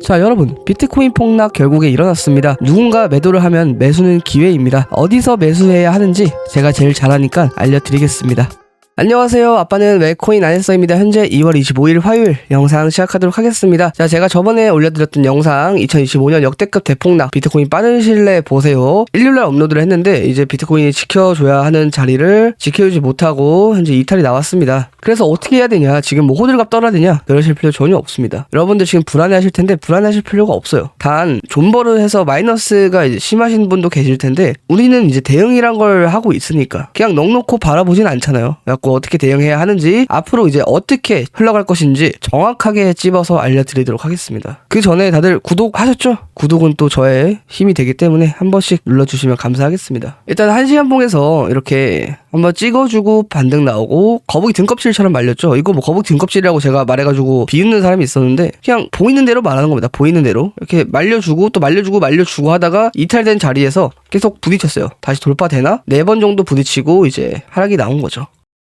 자, 여러분, 비트코인 폭락 결국에 일어났습니다. 누군가 매도를 하면 매수는 기회입니다. 어디서 매수해야 하는지 제가 제일 잘하니까 알려드리겠습니다. 안녕하세요. 아빠는 왜 코인 안 했어입니다. 현재 2월 25일 화요일 영상 시작하도록 하겠습니다. 자, 제가 저번에 올려드렸던 영상 2025년 역대급 대폭락 비트코인 빠른 시일 내에 보세요. 일요일날 업로드를 했는데 이제 비트코인이 지켜줘야 하는 자리를 지켜주지 못하고 현재 이탈이 나왔습니다. 그래서 어떻게 해야 되냐, 지금 뭐 호들갑 떨어야 되냐, 그러실 필요 전혀 없습니다. 여러분들 지금 불안해하실 텐데 불안해하실 필요가 없어요. 단 존버를 해서 마이너스가 이제 심하신 분도 계실 텐데 우리는 이제 대응이란 걸 하고 있으니까 그냥 넉넉히 바라보진 않잖아요. 그래갖고 어떻게 대응해야 하는지, 앞으로 이제 어떻게 흘러갈 것인지 정확하게 찝어서 알려드리도록 하겠습니다. 그 전에 다들 구독하셨죠? 구독은 또 저의 힘이 되기 때문에 한 번씩 눌러주시면 감사하겠습니다. 일단 1시간 봉에서 이렇게 한번 찍어주고 반등 나오고 거북이 등껍질처럼 말렸죠. 이거 뭐 거북이 등껍질이라고 제가 말해가지고 비웃는 사람이 있었는데 그냥 보이는 대로 말하는 겁니다. 보이는 대로 이렇게 말려주고 또 말려주고 하다가 이탈된 자리에서 계속 부딪혔어요. 다시 돌파되나? 4번 정도 부딪히고 이제 하락이 나온 거죠.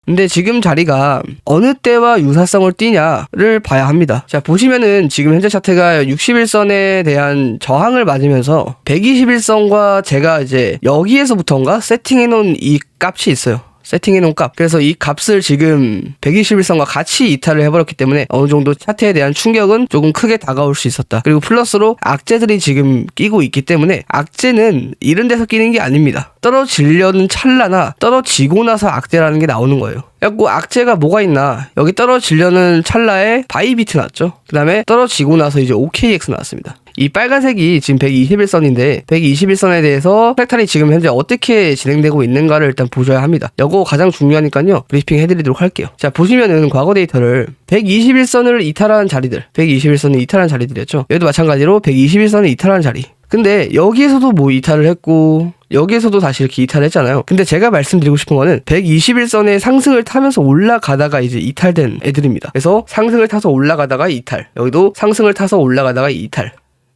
근데 지금 자리가 어느 때와 유사성을 띠냐를 봐야 합니다. 자, 보시면은 지금 현재 차트가 61선에 대한 저항을 맞으면서 121선과 제가 이제 여기에서부터인가 세팅해 놓은 이 값이 있어요. 세팅해 놓은 값. 그래서 이 값을 지금 121선과 같이 이탈을 해버렸기 때문에 어느 정도 차트에 대한 충격은 조금 크게 다가올 수 있었다. 그리고 플러스로 악재들이 지금 끼고 있기 때문에 악재는 이런 데서 끼는 게 아닙니다. 떨어지려는 찰나나 떨어지고 나서 악재라는 게 나오는 거예요. 그래갖고 악재가 뭐가 있나, 여기 떨어지려는 찰나에 바이비트 나왔죠. 그 다음에 떨어지고 나서 이제 OKX 나왔습니다. 이 빨간색이 지금 121선인데 121선에 대해서 프랙탈이 지금 현재 어떻게 진행되고 있는가를 일단 보셔야 합니다. 이거 가장 중요하니까요, 브리핑 해드리도록 할게요. 자, 보시면은 과거 데이터를 121선을 이탈한 자리들, 121선을 이탈한 자리들이었죠. 여기도 마찬가지로 121선을 이탈한 자리. 근데 여기에서도 뭐 이탈을 했고 여기에서도 다시 이렇게 이탈을 했잖아요. 근데 제가 말씀드리고 싶은 거는 121선의 상승을 타면서 올라가다가 이제 이탈된 애들입니다. 그래서 상승을 타서 올라가다가 이탈, 여기도 상승을 타서 올라가다가 이탈,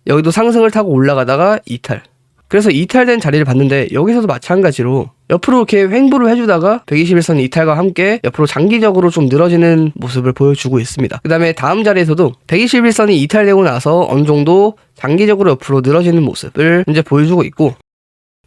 여기도 상승을 타고 올라가다가 이탈. 그래서 이탈된 자리를 봤는데 여기서도 마찬가지로 옆으로 이렇게 횡보를 해주다가 121선 이탈과 함께 옆으로 장기적으로 좀 늘어지는 모습을 보여주고 있습니다. 그 다음에 다음 자리에서도 121선이 이탈되고 나서 어느 정도 장기적으로 옆으로 늘어지는 모습을 현재 보여주고 있고,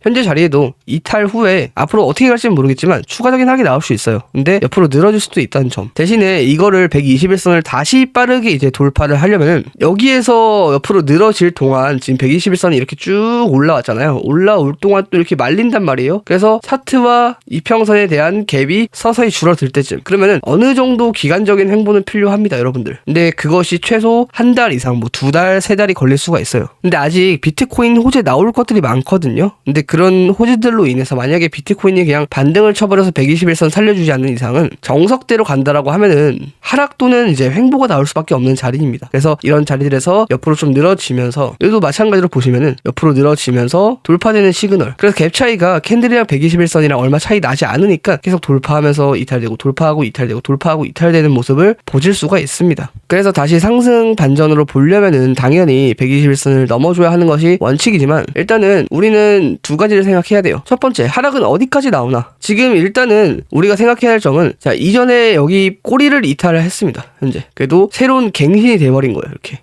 현재 자리에도 이탈 후에 앞으로 어떻게 갈지는 모르겠지만 추가적인 하락이 나올 수 있어요. 근데 옆으로 늘어질 수도 있다는 점. 대신에 이거를 121선을 다시 빠르게 이제 돌파를 하려면은 여기에서 옆으로 늘어질 동안 지금 121선이 이렇게 쭉 올라왔잖아요. 올라올 동안 또 이렇게 말린단 말이에요. 그래서 차트와 이평선에 대한 갭이 서서히 줄어들 때쯤, 그러면은 어느 정도 기간적인 횡보는 필요합니다, 여러분들. 근데 그것이 최소 한 달 이상, 뭐 2달, 3달이 걸릴 수가 있어요. 근데 아직 비트코인 호재 나올 것들이 많거든요. 근데 그런 호재들로 인해서 만약에 비트코인이 그냥 반등을 쳐버려서 121선 살려주지 않는 이상은 정석대로 간다라고 하면은 하락 또는 이제 횡보가 나올 수밖에 없는 자리입니다. 그래서 이런 자리들에서 옆으로 좀 늘어지면서, 여기도 마찬가지로 보시면은 옆으로 늘어지면서 돌파되는 시그널. 그래서 갭 차이가 캔들이랑 121선이랑 얼마 차이 나지 않으니까 계속 돌파하면서 이탈되고 돌파하고 이탈되고 돌파하고 이탈되는 모습을 보실 수가 있습니다. 그래서 다시 상승 반전으로 보려면은 당연히 121선을 넘어줘야 하는 것이 원칙이지만 일단은 우리는 두 가지를 생각해야 돼요. 첫 번째, 하락은 어디까지 나오나. 지금 일단은 우리가 생각해야 할 점은, 자, 이전에 여기 꼬리를 이탈을 했습니다. 현재 그래도 새로운 갱신이 돼버린 거예요, 이렇게.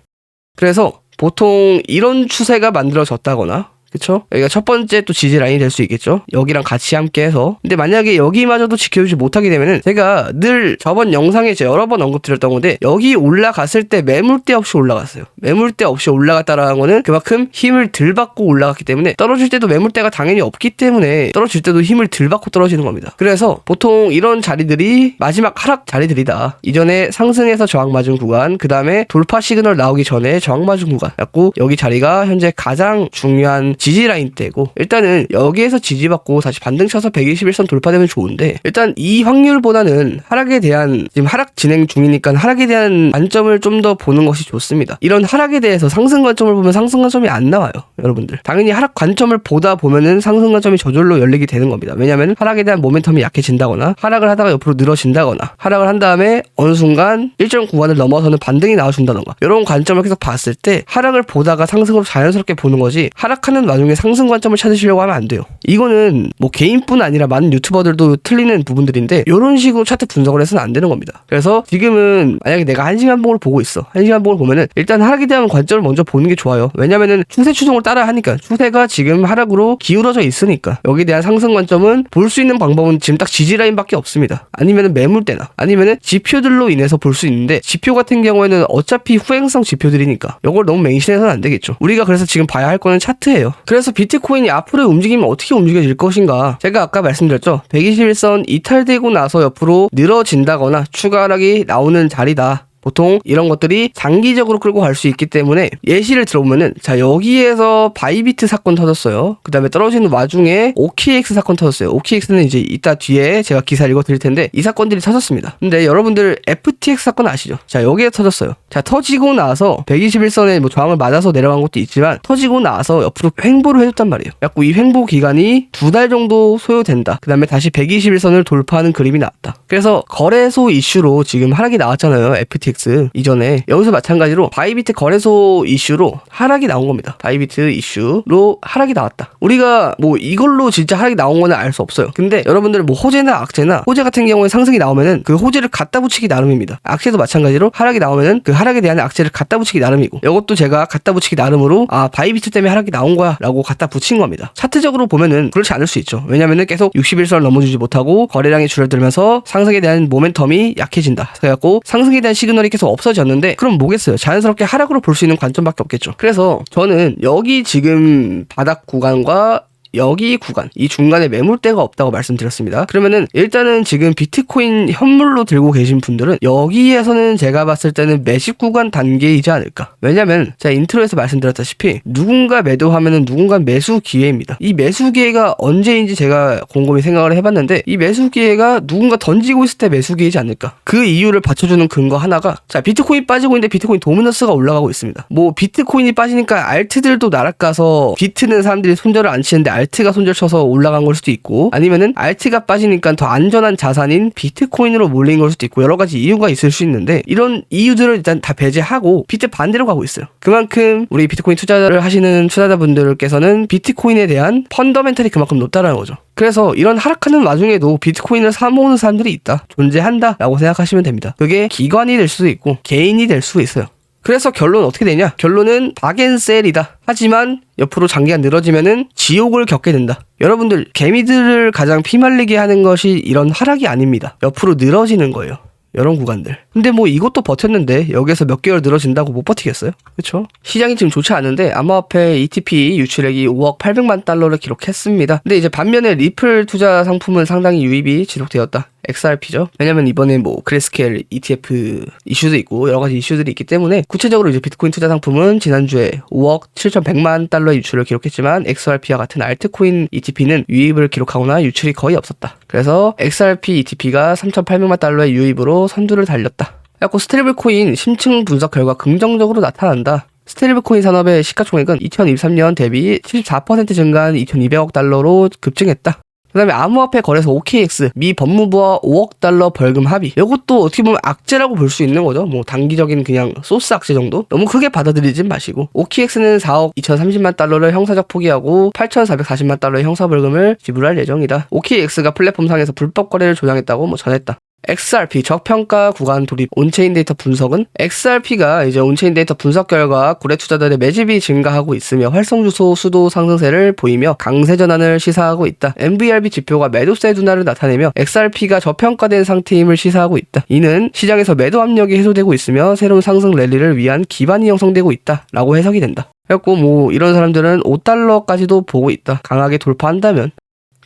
그래서 보통 이런 추세가 만들어졌다거나, 그쵸? 여기가 첫 번째 또 지지 라인이 될 수 있겠죠? 여기랑 같이 함께 해서. 근데 만약에 여기마저도 지켜주지 못하게 되면은, 제가 늘 저번 영상에 제가 여러 번 언급드렸던 건데, 여기 올라갔을 때 매물대 없이 올라갔어요. 매물대 없이 올라갔다라는 거는 그만큼 힘을 덜 받고 올라갔기 때문에, 떨어질 때도 매물대가 당연히 없기 때문에 떨어질 때도 힘을 덜 받고 떨어지는 겁니다. 그래서 보통 이런 자리들이 마지막 하락 자리들이다. 이전에 상승해서 저항 맞은 구간, 그 다음에 돌파 시그널 나오기 전에 저항 맞은 구간. 그래갖고 여기 자리가 현재 가장 중요한 지지라인 때고, 일단은 여기에서 지지받고 다시 반등 쳐서 121선 돌파되면 좋은데, 일단 이 확률보다는 하락에 대한, 지금 하락 진행 중이니까 하락에 대한 관점을 좀 더 보는 것이 좋습니다. 이런 하락에 대해서 상승 관점을 보면 상승 관점이 안 나와요, 여러분들. 당연히 하락 관점을 보다 보면은 상승 관점이 저절로 열리게 되는 겁니다. 왜냐면 하락에 대한 모멘텀이 약해진다거나, 하락을 하다가 옆으로 늘어진다거나, 하락을 한 다음에 어느 순간 일정 구간을 넘어서는 반등이 나와준다던가, 이런 관점을 계속 봤을 때 하락을 보다가 상승으로 자연스럽게 보는 거지, 하락하는 와중에 상승 관점을 찾으시려고 하면 안 돼요. 이거는 뭐 개인뿐 아니라 많은 유튜버들도 틀리는 부분들인데 이런 식으로 차트 분석을 해서는 안 되는 겁니다. 그래서 지금은 만약에 내가 1시간 봉을 보고 있어. 1시간 봉을 보면은 일단 하락에 대한 관점을 먼저 보는 게 좋아요. 왜냐면은 추세 추종을 따라 하니까, 추세가 지금 하락으로 기울어져 있으니까 여기에 대한 상승 관점은 볼 수 있는 방법은 지금 딱 지지 라인밖에 없습니다. 아니면은 매물대나 아니면은 지표들로 인해서 볼 수 있는데, 지표 같은 경우에는 어차피 후행성 지표들이니까 이걸 너무 맹신해서는 안 되겠죠. 우리가 그래서 지금 봐야 할 거는 차트예요. 그래서 비트코인이 앞으로의 움직임이 어떻게 움직여질 것인가, 제가 아까 말씀드렸죠. 121선 이탈되고 나서 옆으로 늘어진다거나 추가 하락이 나오는 자리다. 보통 이런 것들이 장기적으로 끌고 갈 수 있기 때문에 예시를 들어보면은, 자, 여기에서 바이비트 사건 터졌어요. 그 다음에 떨어지는 와중에 OKX 사건 터졌어요. OKX는 이제 이따 뒤에 제가 기사 읽어드릴 텐데 이 사건들이 터졌습니다. 근데 여러분들 FTX 사건 아시죠? 자, 여기에 터졌어요. 자, 터지고 나서 121선에 뭐 저항을 맞아서 내려간 것도 있지만 터지고 나서 옆으로 횡보를 해줬단 말이에요. 그래갖고 이 횡보 기간이 2달 정도 소요된다. 그 다음에 다시 121선을 돌파하는 그림이 나왔다. 그래서 거래소 이슈로 지금 하락이 나왔잖아요. FTX 이전에. 여기서 마찬가지로 바이비트 거래소 이슈로 하락이 나온 겁니다. 바이비트 이슈로 하락이 나왔다. 우리가 뭐 이걸로 진짜 하락이 나온 거는 알 수 없어요. 근데 여러분들 뭐 호재나 악재나, 호재 같은 경우에 상승이 나오면은 그 호재를 갖다 붙이기 나름입니다. 악재도 마찬가지로 하락이 나오면은 그 하락에 대한 악재를 갖다 붙이기 나름이고, 이것도 제가 갖다 붙이기 나름으로 바이비트 때문에 하락이 나온 거야 라고 갖다 붙인 겁니다. 차트적으로 보면은 그렇지 않을 수 있죠. 왜냐면은 계속 61선을 넘어주지 못하고 거래량이 줄어들면서 상승에 대한 모멘텀이 약해진다. 그래갖고 상승에 대한 시그널이 계속 없어졌는데, 그럼 뭐겠어요? 자연스럽게 하락으로 볼 수 있는 관점밖에 없겠죠. 그래서 저는 여기 지금 바닥 구간과 여기 구간, 이 중간에 매물대가 없다고 말씀드렸습니다. 그러면은 일단은 지금 비트코인 현물로 들고 계신 분들은 여기에서는 제가 봤을 때는 매집 구간 단계이지 않을까. 왜냐면 제가 인트로에서 말씀드렸다시피 누군가 매도하면은 누군가 매수 기회입니다. 이 매수 기회가 언제인지 제가 곰곰이 생각을 해봤는데, 이 매수 기회가 누군가 던지고 있을 때 매수 기회이지 않을까. 그 이유를 받쳐주는 근거 하나가, 자, 비트코인 빠지고 있는데 비트코인 도미너스가 올라가고 있습니다. 뭐 비트코인이 빠지니까 알트들도 날아가서, 비트는 사람들이 손절을 안 치는데 알트가 손절쳐서 올라간 걸 수도 있고, 아니면은 알트가 빠지니까 더 안전한 자산인 비트코인으로 몰린 걸 수도 있고, 여러 가지 이유가 있을 수 있는데 이런 이유들을 일단 다 배제하고 비트 반대로 가고 있어요. 그만큼 우리 비트코인 투자를 하시는 투자자분들께서는 비트코인에 대한 펀더멘털이 그만큼 높다라는 거죠. 그래서 이런 하락하는 와중에도 비트코인을 사모으는 사람들이 있다, 존재한다 라고 생각하시면 됩니다. 그게 기관이 될 수도 있고 개인이 될 수도 있어요. 그래서 결론은 어떻게 되냐? 결론은 박앤셀이다. 하지만 옆으로 장기가 늘어지면은 지옥을 겪게 된다. 여러분들, 개미들을 가장 피말리게 하는 것이 이런 하락이 아닙니다. 옆으로 늘어지는 거예요. 이런 구간들. 근데 뭐 이것도 버텼는데 여기에서 몇 개월 늘어진다고 못 버티겠어요? 그렇죠? 시장이 지금 좋지 않은데 암호화폐 ETP 유출액이 5억 800만 달러를 기록했습니다. 근데 이제 반면에 리플 투자 상품은 상당히 유입이 지속되었다. XRP죠. 왜냐면 이번에 뭐 그레스케일 ETF 이슈도 있고 여러 가지 이슈들이 있기 때문에, 구체적으로 이제 비트코인 투자 상품은 지난주에 5억 7,100만 달러의 유출을 기록했지만 XRP와 같은 알트코인 ETP는 유입을 기록하거나 유출이 거의 없었다. 그래서 XRP ETP가 3,800만 달러의 유입으로 선두를 달렸다. 그래서 스테이블 코인 심층 분석 결과 긍정적으로 나타난다. 스테이블 코인 산업의 시가총액은 2023년 대비 74% 증가한 2,200억 달러로 급증했다. 그 다음에 암호화폐 거래소 OKX, 미 법무부와 5억 달러 벌금 합의. 이것도 어떻게 보면 악재라고 볼 수 있는 거죠. 뭐 단기적인 그냥 소스 악재 정도? 너무 크게 받아들이진 마시고, OKX는 4억 2,030만 달러를 형사적 포기하고 8,440만 달러의 형사벌금을 지불할 예정이다. OKX가 플랫폼상에서 불법 거래를 조장했다고 뭐 전했다. XRP 저평가 구간 돌입 온체인 데이터 분석은, XRP가 이제 온체인 데이터 분석 결과 구례 투자자들의 매집이 증가하고 있으며 활성 주소 수도 상승세를 보이며 강세 전환을 시사하고 있다. MVRV 지표가 매도세 둔화를 나타내며 XRP가 저평가된 상태임을 시사하고 있다. 이는 시장에서 매도 압력이 해소되고 있으며 새로운 상승 랠리를 위한 기반이 형성되고 있다라고 해석이 된다. 그래갖고 뭐 이런 사람들은 5달러까지도 보고 있다. 강하게 돌파한다면.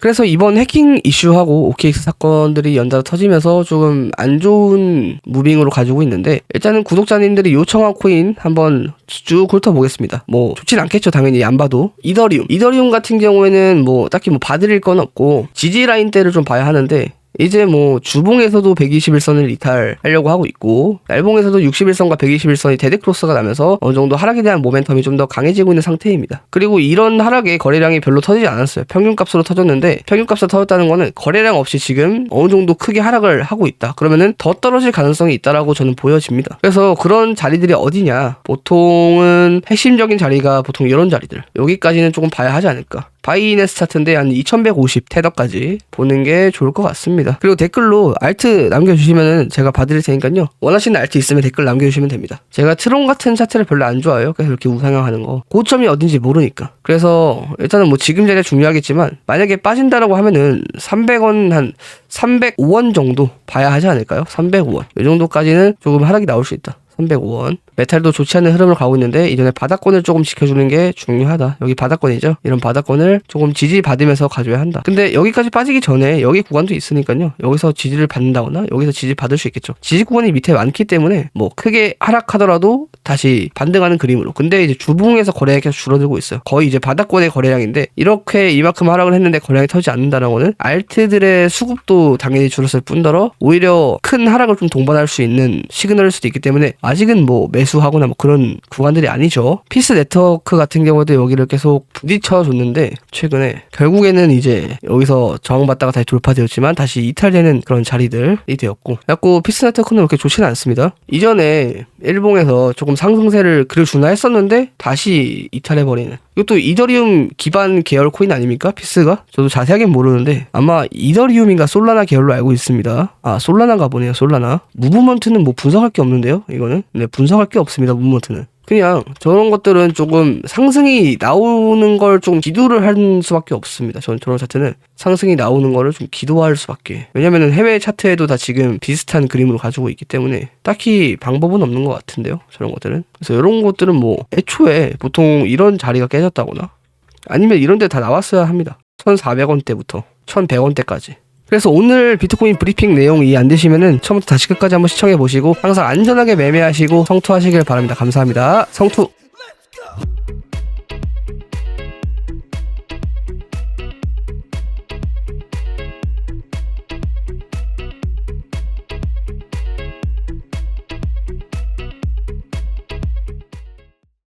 그래서 이번 해킹 이슈하고 OKX 사건들이 연달아 터지면서 조금 안 좋은 무빙으로 가지고 있는데, 일단은 구독자님들이 요청한 코인 한번 쭉 훑어보겠습니다. 뭐 좋진 않겠죠, 당연히 안 봐도. 이더리움 같은 경우에는 뭐 딱히 뭐 봐드릴 건 없고 지지 라인대를 좀 봐야 하는데, 이제 뭐 주봉에서도 121선을 이탈하려고 하고 있고 날봉에서도 61선과 121선이 데드크로스가 나면서 어느 정도 하락에 대한 모멘텀이 좀 더 강해지고 있는 상태입니다. 그리고 이런 하락에 거래량이 별로 터지지 않았어요. 평균값으로 터졌는데 평균값으로 터졌다는 거는 거래량 없이 지금 어느 정도 크게 하락을 하고 있다. 그러면은 더 떨어질 가능성이 있다라고 저는 보여집니다. 그래서 그런 자리들이 어디냐? 보통은 핵심적인 자리가 보통 이런 자리들. 여기까지는 조금 봐야 하지 않을까. 바이네스 차트인데 한 2150 테더까지 보는 게 좋을 것 같습니다. 그리고 댓글로 알트 남겨주시면은 제가 봐드릴 테니까요. 원하시는 알트 있으면 댓글 남겨주시면 됩니다. 제가 트론 같은 차트를 별로 안 좋아해요. 그래서 이렇게 우상향하는 거. 고점이 어딘지 모르니까. 그래서 일단은 뭐 지금 자리가 중요하겠지만 만약에 빠진다라고 하면은 300원 한 305원 정도 봐야 하지 않을까요? 305원. 이 정도까지는 조금 하락이 나올 수 있다. 305원. 메탈도 좋지 않은 흐름을 가고 있는데 이전에 바닥권을 조금 지켜주는 게 중요하다. 여기 바닥권이죠. 이런 바닥권을 조금 지지받으면서 가져야 한다. 근데 여기까지 빠지기 전에 여기 구간도 있으니까요. 여기서 지지를 받는다거나 여기서 지지 받을 수 있겠죠. 지지 구간이 밑에 많기 때문에 뭐 크게 하락하더라도 다시 반등하는 그림으로. 근데 이제 주봉에서 거래량이 계속 줄어들고 있어요. 거의 이제 바닥권의 거래량인데 이렇게 이만큼 하락을 했는데 거래량이 터지지 않는다는 거는 알트들의 수급도 당연히 줄었을 뿐더러 오히려 큰 하락을 좀 동반할 수 있는 시그널일 수도 있기 때문에 아직은 뭐 매수하거나 뭐 그런 구간들이 아니죠. 피스 네트워크 같은 경우도 여기를 계속 부딪혀 줬는데 최근에 결국에는 이제 여기서 저항받다가 다시 돌파되었지만 다시 이탈되는 그런 자리들이 되었고 그래갖고 피스 네트워크는 그렇게 좋지는 않습니다. 이전에 일봉에서 조금 상승세를 그려주나 했었는데 다시 이탈해버리는 이것도 이더리움 기반 계열 코인 아닙니까? 피스가? 저도 자세하게는 모르는데 아마 이더리움인가 솔라나 계열로 알고 있습니다. 아 솔라나가 보네요. 솔라나. 무브먼트는 뭐 분석할 게 없는데요. 이거는 네, 분석할 게 없습니다. 무브먼트는. 그냥 저런 것들은 조금 상승이 나오는 걸 좀 기도를 할 수밖에 없습니다. 저런 차트는 상승이 나오는 거를 좀 기도할 수밖에. 왜냐면은 해외 차트에도 다 지금 비슷한 그림으로 가지고 있기 때문에 딱히 방법은 없는 것 같은데요. 저런 것들은. 그래서 이런 것들은 뭐 애초에 보통 이런 자리가 깨졌다거나 아니면 이런 데 다 나왔어야 합니다. 1,400원대부터 1,100원대까지. 그래서 오늘 비트코인 브리핑 내용 이해 안 되시면은 처음부터 다시 끝까지 한번 시청해 보시고 항상 안전하게 매매하시고 성투하시길 바랍니다. 감사합니다. 성투!